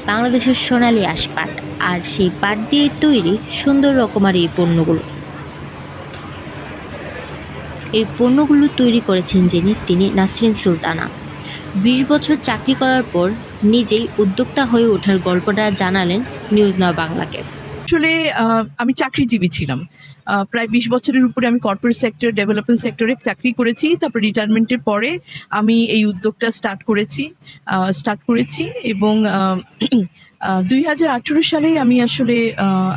বাংলাদেশের সোনালী আঁশ পাট, আর সেই পাট দিয়ে তৈরি সুন্দর রকমার এই পণ্যগুলো। এই পণ্যগুলো তৈরি করেছেন তিনি নাসরিন সুলতানা। ২০ বছর চাকরি করার পর নিজেই উদ্যোক্তা হয়ে ওঠার গল্পটা জানালেন নিউজ নাও বাংলাকে। আসলে আমি চাকরিজীবী ছিলাম। প্রায় ২০ বছরের উপরে আমি কর্পোরেট সেক্টর, ডেভেলপমেন্ট সেক্টরে চাকরি করেছি। তারপর রিটায়ারমেন্টের পরে আমি এই উদ্যোগটা স্টার্ট করেছি এবং ২০১৮ সালেই আমি আসলে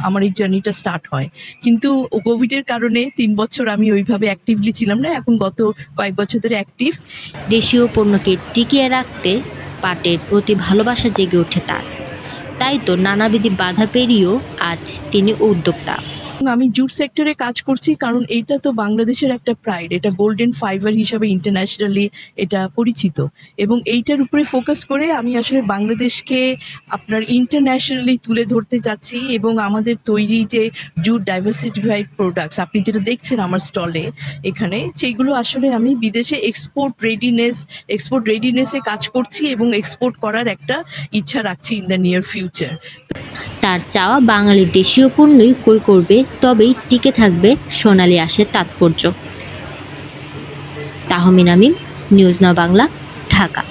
আমার এই জার্নিটা স্টার্ট হয়। কিন্তু কোভিডের কারণে ৩ বছর আমি ওইভাবে অ্যাক্টিভলি ছিলাম না। এখন গত কয়েক বছর ধরে অ্যাক্টিভ। দেশীয় পণ্যকে টিকিয়ে রাখতে পাটের প্রতি ভালোবাসা জেগে ওঠে তার। তাই তো নানাবিধ বাধা পেরিয়েও আজ তিনি উদ্যোক্তা। আমি জুট সেক্টরে কাজ করছি কারণ এইটা তো বাংলাদেশের একটা প্রাইড। এটা গোল্ডেন ফাইবার হিসাবে ইন্টারন্যাশনালি এটা পরিচিত এবং এইটার উপরে ফোকাস করে আমি আসলে বাংলাদেশকে আপনার ইন্টারন্যাশনালি তুলে ধরতে চাচ্ছি এবং আমাদের তৈরি যে জুট ডাইভার্সিফাইড প্রোডাক্টস আপনি যেটা দেখছেন আমার স্টলে এখানে, সেইগুলো আসলে আমি বিদেশে এক্সপোর্ট রেডিনেসে কাজ করছি এবং এক্সপোর্ট করার একটা ইচ্ছা রাখছি ইন দ্য নিয়ার ফিউচার। তার চাওয়া বাঙালির দেশীয় পণ্যই ক্রয় করবে, তবেই টিকে থাকবে সোনালী আঁশের তাৎপর্য। তাহমিনা মিম, নিউজ নাও বাংলা, ঢাকা।